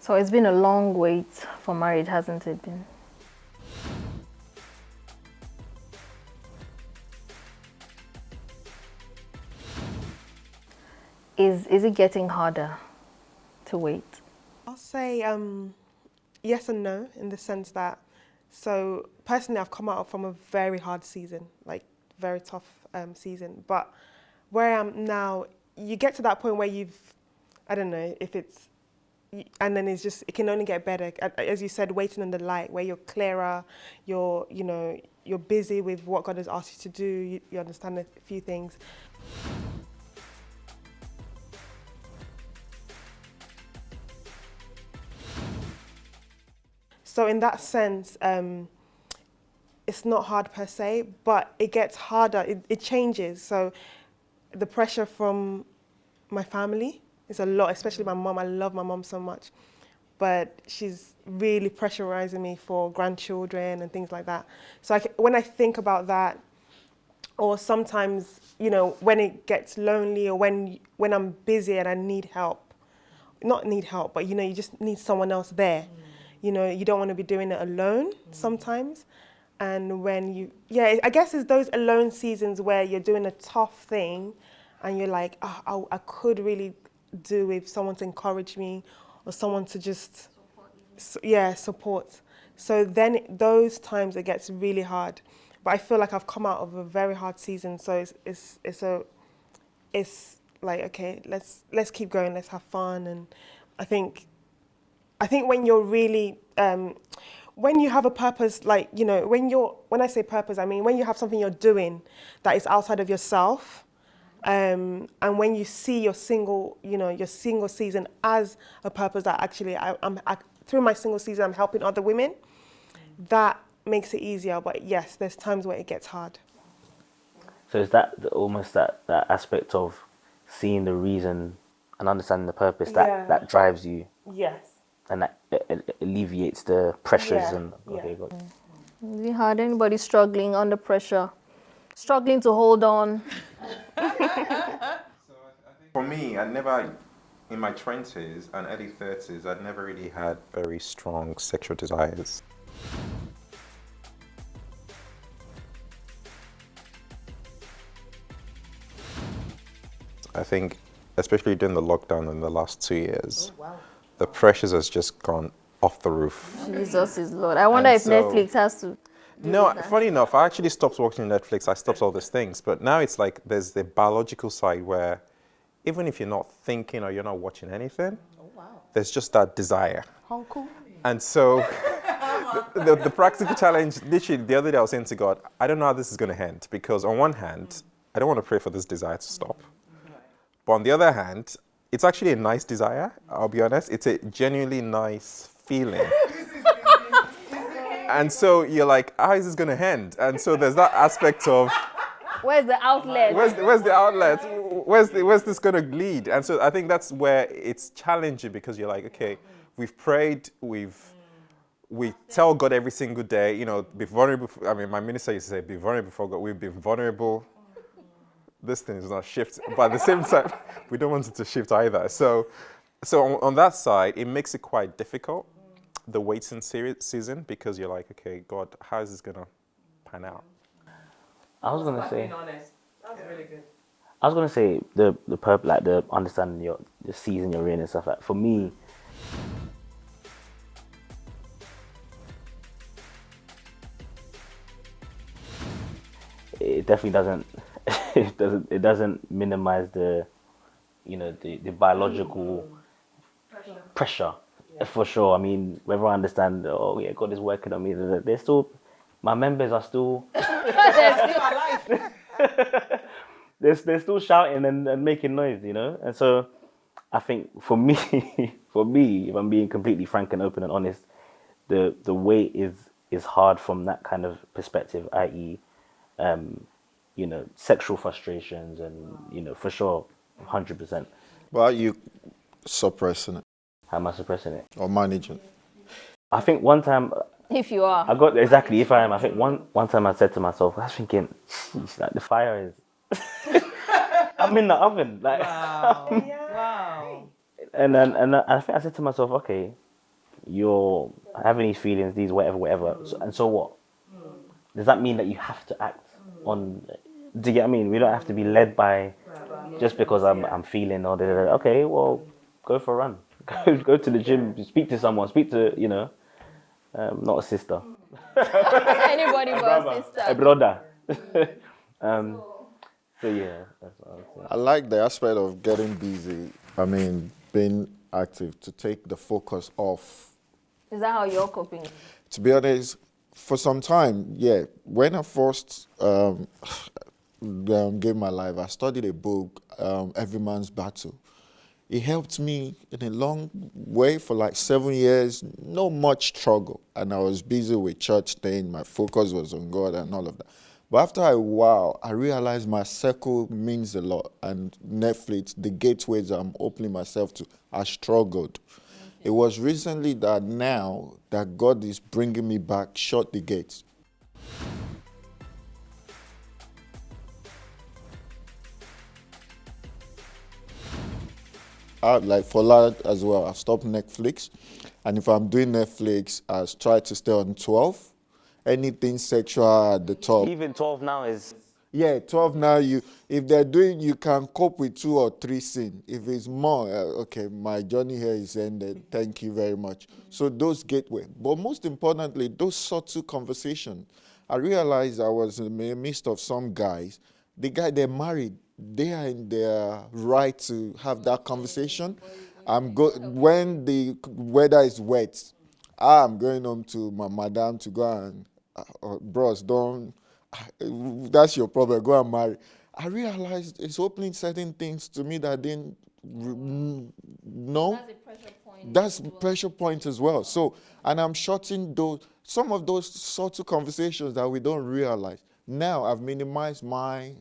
So it's been a long wait for marriage, hasn't it been? Is it getting harder to wait? I'll say yes and no, in the sense that, so personally I've come out from a very hard season, like very tough season. But where I am now, you get to that point where I don't know if it's, and then it can only get better. As you said, waiting on the light, where you're clearer, you're busy with what God has asked you to do, you understand a few things. So in that sense, it's not hard per se, but it gets harder, it changes. So the pressure from my family is a lot, especially my mom. I love my mom so much, but she's really pressurizing me for grandchildren and things like that. So when I think about that, or sometimes, when it gets lonely, or when I'm busy and I need help, not need help, but you just need someone else there. You don't want to be doing it alone sometimes. And when I guess it's those alone seasons where you're doing a tough thing and you're like, I could really do with someone to encourage me, or someone to just support. So then those times it gets really hard. But I feel like I've come out of a very hard season, so it's like, okay, let's keep going, let's have fun. And I think when you're really when you have a purpose, like, when I say purpose, I mean when you have something you're doing that is outside of yourself, and when you see your single season as a purpose, that actually through my single season I'm helping other women, that makes it easier. But yes, there's times where it gets hard. So is that almost that aspect of seeing the reason and understanding the purpose that drives you? Yes. And that alleviates the pressures and okay, got Is it hard? Anybody struggling under pressure? Struggling to hold on? For me, in my 20s and early 30s, I'd never really had very strong sexual desires. I think, especially during the lockdown in the last 2 years, the pressures has just gone off the roof. Jesus is Lord. I wonder if Netflix has to. No, funny enough, I actually stopped watching Netflix. I stopped all these things. But now it's like there's the biological side where even if you're not thinking or you're not watching anything, there's just that desire. How cool. And so the practical challenge, literally the other day I was saying to God, I don't know how this is going to end, because on one hand, I don't want to pray for this desire to stop. But on the other hand, it's actually a nice desire, I'll be honest. It's a genuinely nice feeling. And so you're like, how is this going to end? And so there's that aspect of, Where's the outlet? Where's the outlet? Where's this going to lead? And so I think that's where it's challenging, because you're like, okay, we've prayed, we tell God every single day, be vulnerable. I mean, my minister used to say, be vulnerable before God. We've been vulnerable. This thing is not shift, but at the same time, we don't want it to shift either. So on that side, it makes it quite difficult, the waiting season, because you're like, okay, God, how is this going to pan out? I was gonna say. Being honest, that's really good. I was gonna say the purpose, like the understanding the season you're in and stuff. Like for me, it definitely doesn't. It doesn't minimize the biological pressure. For sure. I mean, whether I understand, God is working on me, they're still, my members are still, they're still shouting and making noise, And so I think for me, if I'm being completely frank and open and honest, the weight is hard from that kind of perspective, i.e., sexual frustrations and, for sure, 100%. Why are you suppressing it? How am I suppressing it? Or managing? I think one time, If you are. if I am, I think one time I said to myself, I was thinking, like the fire is, I'm in the oven. Like, Wow. Wow. and I think I said to myself, okay, you're having these feelings, these whatever. So what? Does that mean that you have to act on? Do you get what I mean? We don't have to be led by just because I'm feeling or okay, well, go for a run, go to the gym, speak to someone, speak to not a sister, Anybody but a sister. brother. So yeah, that's what I would say. I like the aspect of getting busy. I mean, being active to take the focus off. Is that how you're coping? To be honest, for some time, yeah. When I first gave my life, I studied a book, Every Man's Battle. It helped me in a long way for like 7 years, no much struggle. And I was busy with church thing, my focus was on God and all of that. But after a while, I realized my circle means a lot. And Netflix, the gateways I'm opening myself to, I struggled. It was recently that now that God is bringing me back, shut the gates. Like for that as well, I stopped Netflix. And if I'm doing Netflix, I try to stay on 12. Anything sexual at the top. Even 12 now is. Yeah, 12 now, if they're doing, you can cope with 2 or 3 scenes. If it's more, okay, my journey here is ended. Thank you very much. So those gateway. But most importantly, those subtle conversations. I realized I was in the midst of some guys. The guy, they're married. They are in their right to have that conversation. When the weather is wet, I'm going home to my madam to go and, bros, don't. That's your problem. Go and marry. I realized it's opening certain things to me that I didn't know. That's a pressure point. That's a pressure point as well. So, and I'm shorting some of those sorts of conversations that we don't realize. Now I've minimized my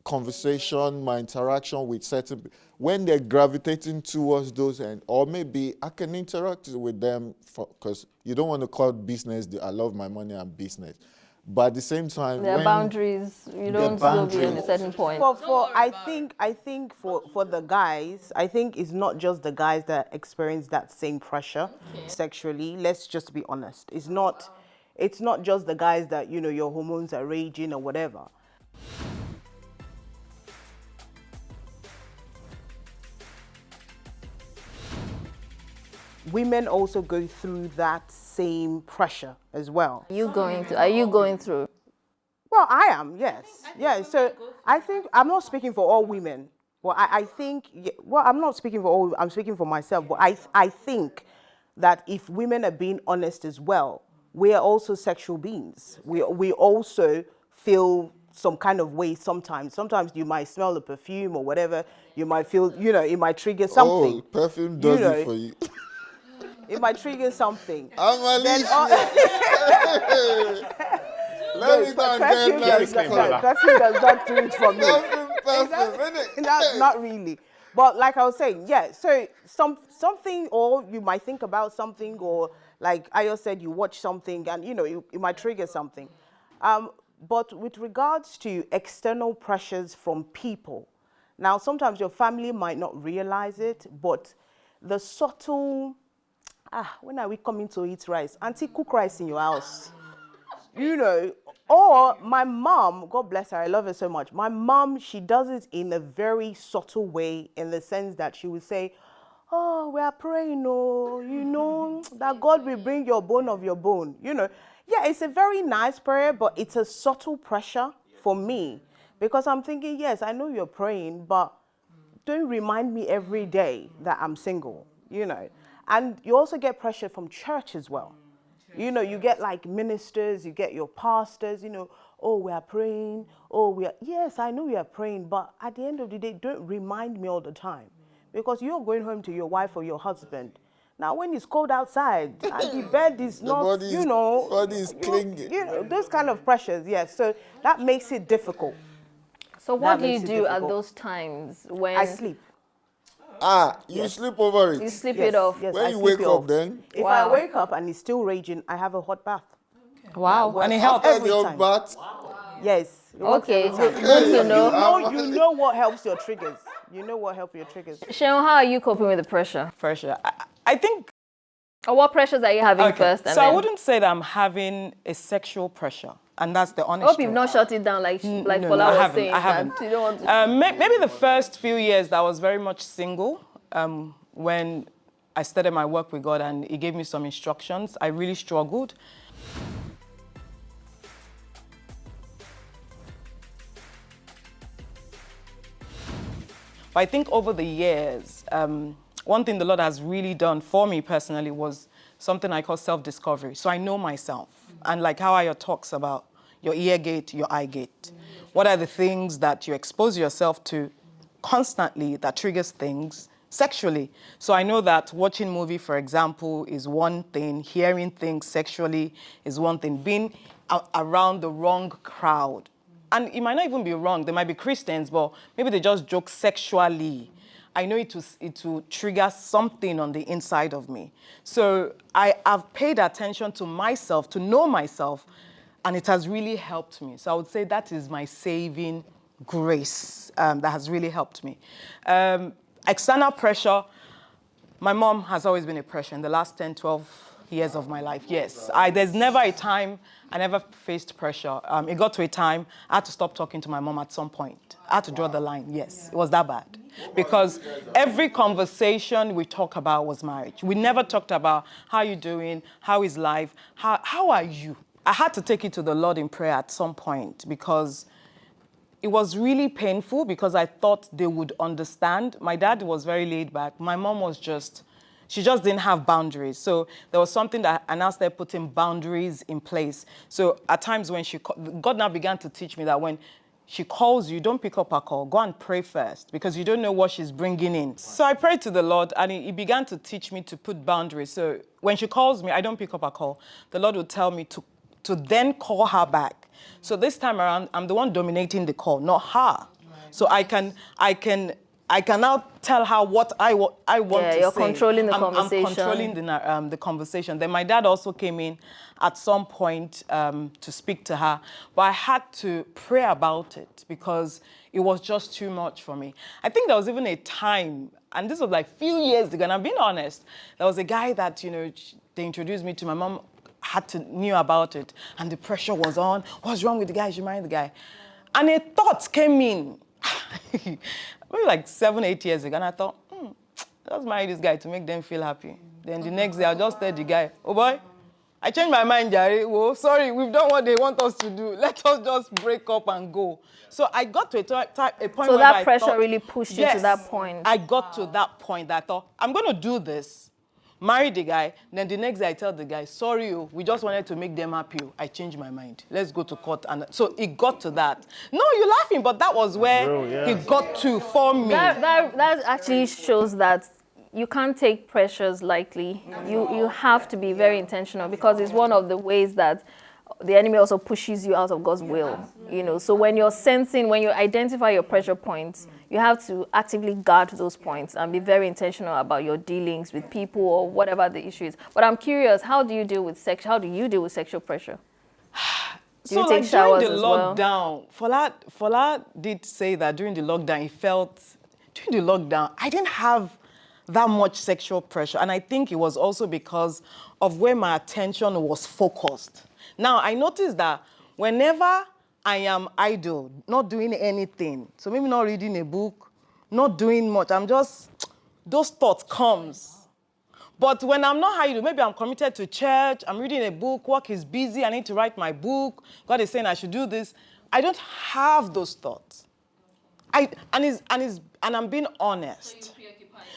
conversation, my interaction with certain people. When they're gravitating towards those, or maybe I can interact with them because you don't want to call business. I love my money and business. But at the same time, There are boundaries. You don't go beyond a certain point. I think for the guys, I think it's not just the guys that experience that same pressure sexually. Let's just be honest. It's not just the guys that, your hormones are raging or whatever. Women also go through that same pressure as well. Are you going through? Well, I am, yes. Yeah, so I think, I'm not speaking for all women. Well, I think, I'm not speaking for all, I'm speaking for myself, but I think that if women are being honest as well, we are also sexual beings. We also feel some kind of way sometimes. Sometimes you might smell the perfume or whatever, you might feel, it might trigger something. Oh, perfume does it for you. It might trigger something. I'm Alicia. Let me go and get perfume does not do it for me. Perfume, Not really. But like I was saying, yeah, so something, or you might think about something, or like Ayo said, you watch something and, it might trigger something. But with regards to external pressures from people, now sometimes your family might not realize it, but the subtle, when are we coming to eat rice? Auntie, cook rice in your house. Or my mom, God bless her, I love her so much. My mom, she does it in a very subtle way, in the sense that she would say, oh, we are praying, that God will bring your bone of your bone. Yeah, it's a very nice prayer, but it's a subtle pressure for me. Because I'm thinking, yes, I know you're praying, but don't remind me every day that I'm single, And you also get pressure from church as well. You get like ministers, you get your pastors, oh, we are praying. Yes, I know we are praying, but at the end of the day, don't remind me all the time. Because you're going home to your wife or your husband. Now, when it's cold outside, and the bed is not, body is clinging. Those kind of pressures, yes. So that makes it difficult. So what do you do at those times when... I sleep. You sleep over it. You sleep it off. Yes, when you wake up then? If I wake up and it's still raging, I have a hot bath. Wow, and it helps. After your bath? Yes. Okay, good to know. You know what helps your triggers. You know what helps your triggers. Sharon, how are you coping with the pressure? Pressure. I think Or what pressures are you having first? So I wouldn't say that I'm having a sexual pressure, and that's the honest Hope you've truth. not shut it down like No, Fola was haven't. saying. I haven't. That you don't want to... Maybe the first few years that I was very much single, when I started my work with God and He gave me some instructions, I really struggled. But I think over the years, one thing the Lord has really done for me personally was something I call self-discovery. So I know myself. And like how Ayo talks about your ear gate, your eye gate. What are the things that you expose yourself to constantly that triggers things sexually? So I know that watching movie, for example, is one thing. Hearing things sexually is one thing. Being around the wrong crowd. And it might not even be wrong. They might be Christians, but maybe they just joke sexually. I know it will trigger something on the inside of me. So I've paid attention to myself, to know myself, and it has really helped me. So I would say that is my saving grace that has really helped me. External pressure, my mom has always been a pressure in the last 10, 12 years of my life, yes. There's never a time I never faced pressure. It got to a time I had to stop talking to my mom at some point. I had to draw the line, yes. It was that bad. Because every conversation we talk about was marriage. We never talked about how you doing, how is life, how are you? I had to take it to the Lord in prayer at some point because it was really painful because I thought they would understand. My dad was very laid back. My mom was she just didn't have boundaries. So there was something that I now started putting boundaries in place. So at times when God now began to teach me that when she calls you, don't pick up her call. Go and pray first because you don't know what she's bringing in. So I prayed to the Lord and he began to teach me to put boundaries. So when she calls me, I don't pick up her call. The Lord would tell me to then call her back. So this time around, I'm the one dominating the call, not her. So I can now tell her what I want to say. You're controlling the conversation. I'm controlling the conversation. Then my dad also came in at some point to speak to her, but I had to pray about it because it was just too much for me. I think there was even a time, and this was like a few years ago, and I'm being honest, there was a guy that, they introduced me to. My mom knew about it, and the pressure was on. What's wrong with the guy? She married the guy. And a thought came in. Maybe like 7, 8 years ago, and I thought, just marry this guy to make them feel happy. Then the next day, I'll just tell the guy, oh boy, I changed my mind, Jerry. Well, sorry, we've done what they want us to do. Let us just break up and go. So I got to a point So where that pressure really pushed you to that point. I got to that point that I thought, I'm going to do this. Marry the guy, then the next day I tell the guy, sorry, we just wanted to make them happy. I changed my mind. Let's go to court. And so it got to that. No, you're laughing, but that was where it got to for me. That actually shows that you can't take pressures lightly. You have to be very intentional because it's one of the ways that the enemy also pushes you out of God's will. So when you identify your pressure points, you have to actively guard those points and be very intentional about your dealings with people or whatever the issue is. But I'm curious, how do you deal with sexual pressure? So like during the lockdown, Fola did say that during the lockdown, during the lockdown, I didn't have that much sexual pressure. And I think it was also because of where my attention was focused. Now, I noticed that whenever I am idle, not doing anything, so maybe not reading a book, not doing much, those thoughts comes. But when I'm not idle, maybe I'm committed to church, I'm reading a book, work is busy, I need to write my book, God is saying I should do this. I don't have those thoughts. And I'm being honest.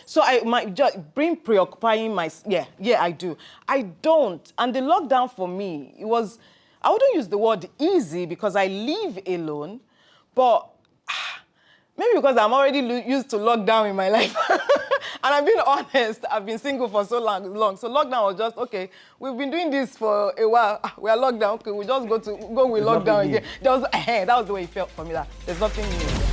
So I might just bring preoccupying I do. I don't. And the lockdown for me, I wouldn't use the word easy because I live alone, but maybe because I'm already used to lockdown in my life. And I'm being honest, I've been single for so long. So lockdown was just, okay, we've been doing this for a while. We are locked down, okay, we'll just go with lockdown again. That was the way it felt for me. There's nothing new.